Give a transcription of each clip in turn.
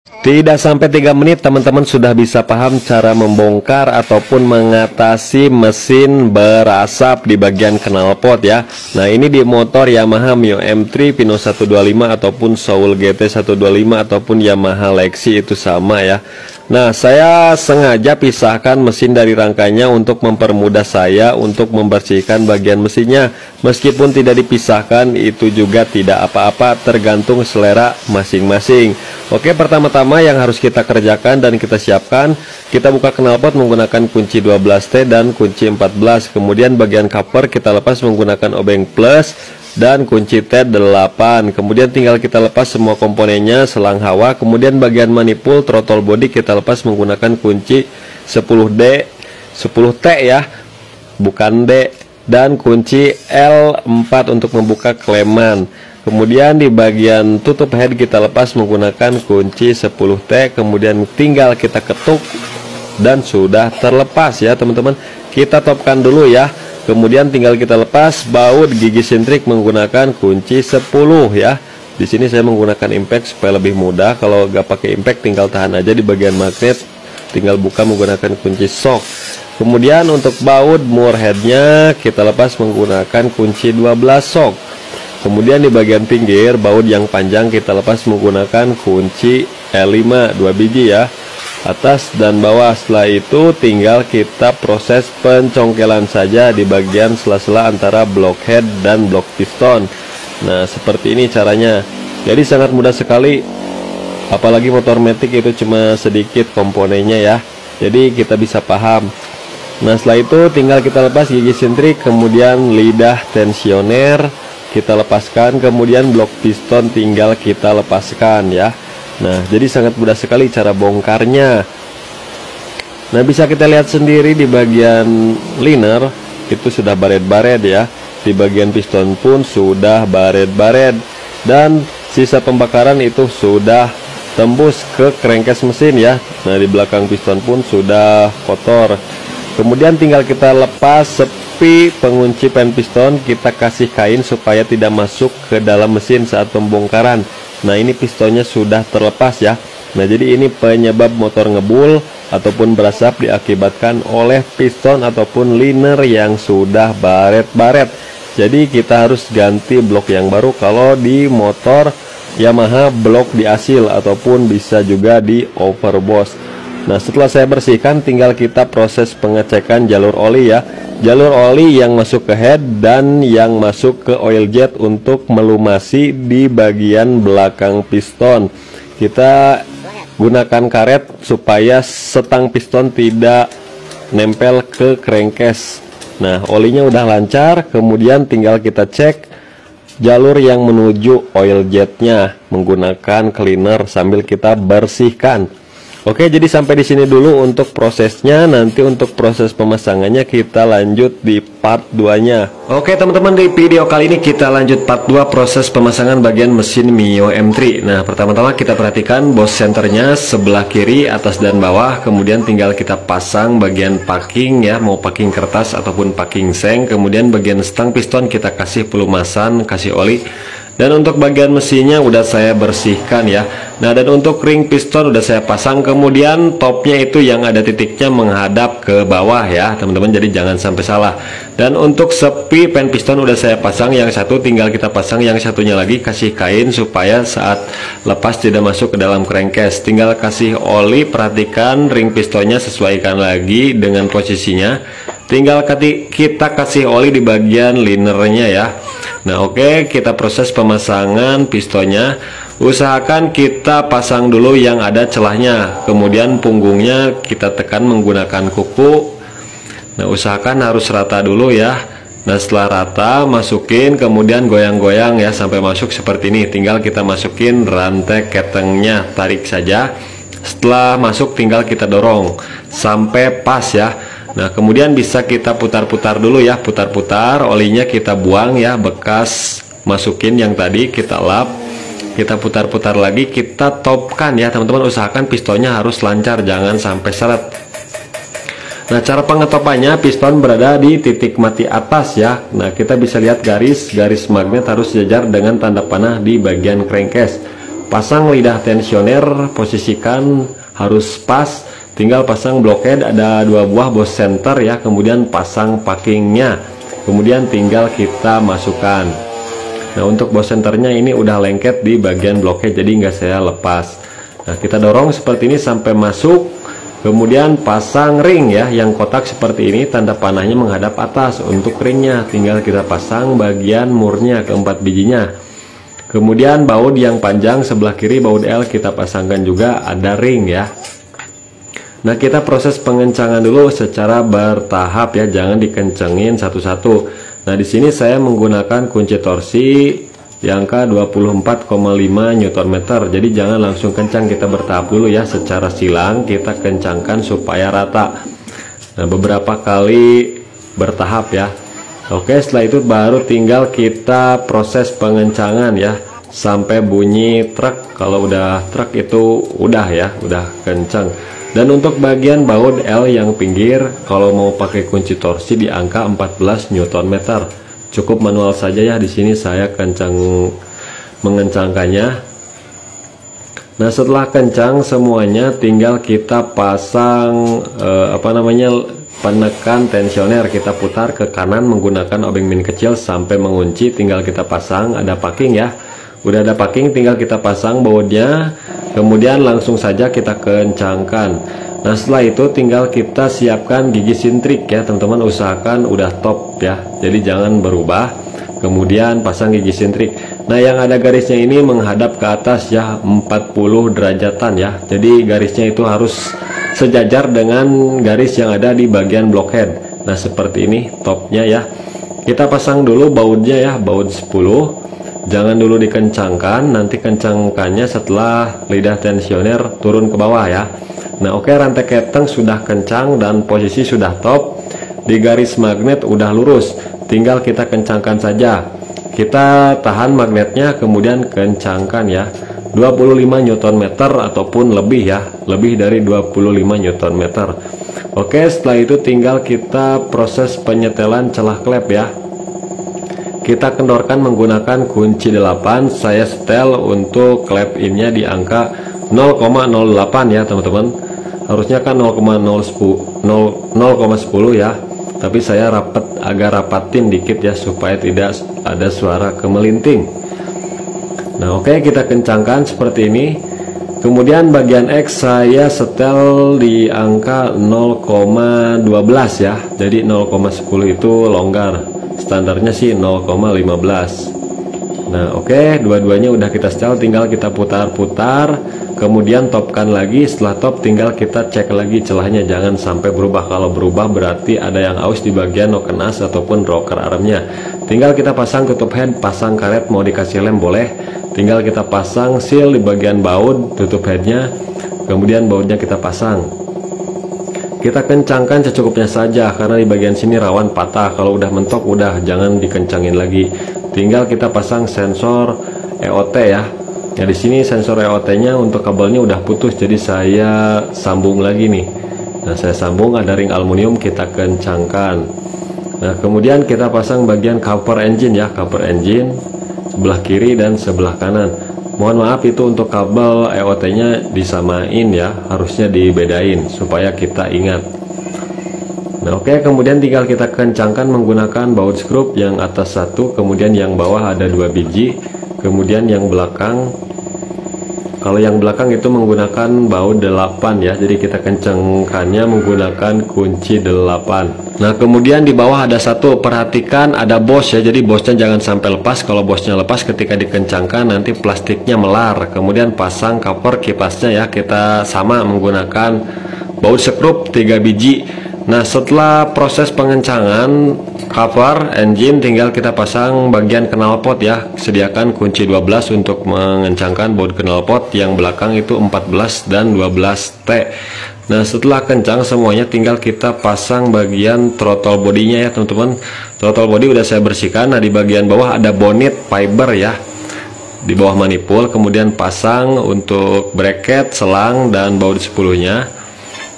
Tidak sampai 3 menit teman-teman sudah bisa paham cara membongkar ataupun mengatasi mesin berasap di bagian knalpot ya. Nah ini di motor Yamaha Mio M3 Pino 125 ataupun Soul GT 125 ataupun Yamaha Lexi itu sama ya. Nah saya sengaja pisahkan mesin dari rangkanya untuk mempermudah saya untuk membersihkan bagian mesinnya. Meskipun tidak dipisahkan itu juga tidak apa-apa, tergantung selera masing-masing. Oke, pertama-tama yang harus kita kerjakan dan kita siapkan, kita buka knalpot menggunakan kunci 12T dan kunci 14. Kemudian bagian cover kita lepas menggunakan obeng plus dan kunci T8. Kemudian tinggal kita lepas semua komponennya, selang hawa. Kemudian bagian manifold throttle body kita lepas menggunakan kunci 10D 10T ya, bukan D, dan kunci L4 untuk membuka kleman. Kemudian di bagian tutup head kita lepas menggunakan kunci 10T. Kemudian tinggal kita ketuk dan sudah terlepas ya teman-teman. Kita topkan dulu ya. Kemudian tinggal kita lepas baut gigi sintrik menggunakan kunci 10 ya. Di sini saya menggunakan impact supaya lebih mudah. Kalau nggak pakai impact tinggal tahan aja di bagian magnet, tinggal buka menggunakan kunci shock. Kemudian untuk baut moor headnya kita lepas menggunakan kunci 12 shock. Kemudian di bagian pinggir baut yang panjang kita lepas menggunakan kunci L5 2 biji ya, atas dan bawah. Setelah itu tinggal kita proses pencongkelan saja di bagian sela-sela antara blok head dan blok piston. Nah seperti ini caranya, jadi sangat mudah sekali, apalagi motor matic itu cuma sedikit komponennya ya, jadi kita bisa paham. Nah setelah itu tinggal kita lepas gigi sintrik, kemudian lidah tensioner kita lepaskan, kemudian blok piston tinggal kita lepaskan ya. Nah jadi sangat mudah sekali cara bongkarnya. Nah bisa kita lihat sendiri di bagian liner itu sudah baret-baret ya, di bagian piston pun sudah baret-baret, dan sisa pembakaran itu sudah tembus ke crankcase mesin ya. Nah di belakang piston pun sudah kotor. Kemudian tinggal kita lepas sepi pengunci pen piston, kita kasih kain supaya tidak masuk ke dalam mesin saat pembongkaran. Nah ini pistonnya sudah terlepas ya. Nah jadi ini penyebab motor ngebul ataupun berasap diakibatkan oleh piston ataupun liner yang sudah baret-baret. Jadi kita harus ganti blok yang baru kalau di motor Yamaha blok diasil ataupun bisa juga di overboss. Nah setelah saya bersihkan tinggal kita proses pengecekan jalur oli ya, jalur oli yang masuk ke head dan yang masuk ke oil jet untuk melumasi di bagian belakang piston. Kita gunakan karet supaya setang piston tidak nempel ke crankcase. Nah olinya udah lancar, kemudian tinggal kita cek jalur yang menuju oil jetnya menggunakan cleaner sambil kita bersihkan. Oke, jadi sampai di sini dulu untuk prosesnya. Nanti untuk proses pemasangannya kita lanjut di part 2-nya. Oke teman-teman, di video kali ini kita lanjut part 2 proses pemasangan bagian mesin Mio M3. Nah pertama-tama kita perhatikan bos senternya sebelah kiri, atas dan bawah. Kemudian tinggal kita pasang bagian packing ya, mau packing kertas ataupun packing seng. Kemudian bagian stang piston kita kasih pelumasan, kasih oli. Dan untuk bagian mesinnya udah saya bersihkan ya. Nah dan untuk ring piston udah saya pasang. Kemudian topnya itu yang ada titiknya menghadap ke bawah ya teman-teman, jadi jangan sampai salah. Dan untuk sepi pen piston udah saya pasang, yang satu tinggal kita pasang yang satunya lagi, kasih kain supaya saat lepas tidak masuk ke dalam crankcase. Tinggal kasih oli, perhatikan ring pistonnya sesuaikan lagi dengan posisinya. Tinggal kita kasih oli di bagian linernya ya. Nah oke, kita proses pemasangan pistonnya. Usahakan kita pasang dulu yang ada celahnya, kemudian punggungnya kita tekan menggunakan kuku. Nah usahakan harus rata dulu ya. Nah setelah rata masukin, kemudian goyang-goyang ya sampai masuk seperti ini. Tinggal kita masukin rantai ketengnya, tarik saja. Setelah masuk tinggal kita dorong sampai pas ya. Nah kemudian bisa kita putar-putar dulu ya, putar-putar, olinya kita buang ya, bekas masukin yang tadi kita lap, kita putar-putar lagi, kita topkan ya teman-teman. Usahakan pistonnya harus lancar, jangan sampai seret. Nah cara pengetopannya, piston berada di titik mati atas ya. Nah kita bisa lihat garis magnet harus sejajar dengan tanda panah di bagian crankcase. pasang lidah tensioner, posisikan harus pas. Tinggal pasang blockhead, ada 2 buah bos center ya, kemudian pasang packingnya, kemudian tinggal kita masukkan. Nah, untuk bos centernya ini udah lengket di bagian blockhead, jadi nggak saya lepas. Nah, kita dorong seperti ini sampai masuk, kemudian pasang ring ya, yang kotak seperti ini, tanda panahnya menghadap atas. Untuk ringnya tinggal kita pasang bagian murnya, keempat bijinya. Kemudian baut yang panjang sebelah kiri, baut L kita pasangkan juga, ada ring ya. Nah, kita proses pengencangan dulu secara bertahap ya, jangan dikencengin satu-satu. Nah, di sini saya menggunakan kunci torsi di angka 24,5 Nm. Jadi jangan langsung kencang, kita bertahap dulu ya, secara silang kita kencangkan supaya rata. Nah, beberapa kali bertahap ya. Oke, setelah itu baru tinggal kita proses pengencangan ya, sampai bunyi truk. Kalau udah truk itu udah ya, udah kencang. Dan untuk bagian baut L yang pinggir, kalau mau pakai kunci torsi di angka 14 Nm. Cukup manual saja ya, di sini saya mengencangkannya. Nah, setelah kencang semuanya, tinggal kita pasang penekan tensioner. Kita putar ke kanan menggunakan obeng min kecil sampai mengunci, tinggal kita pasang. Ada packing ya, udah ada packing, tinggal kita pasang bautnya, kemudian langsung saja kita kencangkan. Nah, setelah itu tinggal kita siapkan gigi sintrik ya teman-teman, usahakan udah top ya, jadi jangan berubah. Kemudian pasang gigi sintrik. Nah, yang ada garisnya ini menghadap ke atas ya, 40 derajatan ya, jadi garisnya itu harus sejajar dengan garis yang ada di bagian blockhead. Nah, seperti ini topnya ya. Kita pasang dulu bautnya ya, baut 10. Jangan dulu dikencangkan, nanti kencangkannya setelah lidah tensioner turun ke bawah ya. Nah, oke, rantai keteng sudah kencang dan posisi sudah top. Di garis magnet udah lurus, tinggal kita kencangkan saja. Kita tahan magnetnya, kemudian kencangkan ya, 25 Nm ataupun lebih ya, lebih dari 25 Nm. Oke, setelah itu tinggal kita proses penyetelan celah klep ya. Kita kendorkan menggunakan kunci 8. Saya setel untuk klep innya di angka 0,08 ya teman-teman. Harusnya kan 0,10 ya, tapi saya agak rapatin dikit ya, supaya tidak ada suara kemelinting. Nah, oke, kita kencangkan seperti ini. Kemudian bagian X saya setel di angka 0,12 ya, jadi 0,10 itu longgar, standarnya sih 0,15. Nah, oke, dua-duanya udah kita setel, tinggal kita putar-putar, kemudian topkan lagi. Setelah top tinggal kita cek lagi celahnya, jangan sampai berubah. Kalau berubah berarti ada yang aus di bagian noken as ataupun rocker armnya. Tinggal kita pasang tutup head, pasang karet, mau dikasih lem boleh. Tinggal kita pasang seal di bagian baut, tutup headnya, kemudian bautnya kita pasang. Kita kencangkan secukupnya saja, karena di bagian sini rawan patah. Kalau udah mentok udah, jangan dikencangin lagi. Tinggal kita pasang sensor EOT ya. Nah, di sini sensor EOT-nya untuk kabelnya udah putus, jadi saya sambung lagi nih. Nah, saya sambung, ada ring aluminium, kita kencangkan. Nah, kemudian kita pasang bagian cover engine ya, cover engine sebelah kiri dan sebelah kanan. Mohon maaf, itu untuk kabel EOT-nya disamain ya, harusnya dibedain supaya kita ingat. Nah, oke, kemudian tinggal kita kencangkan menggunakan baut skrup, yang atas 1, kemudian yang bawah ada 2 biji, kemudian yang belakang, kalau yang belakang itu menggunakan baut 8 ya, jadi kita kencangkannya menggunakan kunci 8. Nah, kemudian di bawah ada 1, perhatikan ada bos ya, jadi bosnya jangan sampai lepas. Kalau bosnya lepas ketika dikencangkan nanti plastiknya melar. Kemudian pasang cover kipasnya ya, kita sama menggunakan baut skrup 3 biji. Nah, setelah proses pengencangan cover engine, tinggal kita pasang bagian knalpot ya. Sediakan kunci 12 untuk mengencangkan baut knalpot, yang belakang itu 14 dan 12T. Nah, setelah kencang semuanya, tinggal kita pasang bagian throttle bodinya ya teman-teman. Throttle body udah saya bersihkan. Nah, di bagian bawah ada bonnet fiber ya, di bawah manipul. Kemudian pasang untuk bracket, selang, dan baut 10-nya.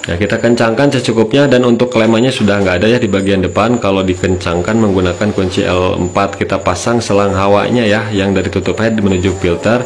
Nah, kita kencangkan secukupnya, dan untuk klemannya sudah nggak ada ya di bagian depan. Kalau dikencangkan menggunakan kunci L4, kita pasang selang hawanya ya, yang dari tutup head menuju filter.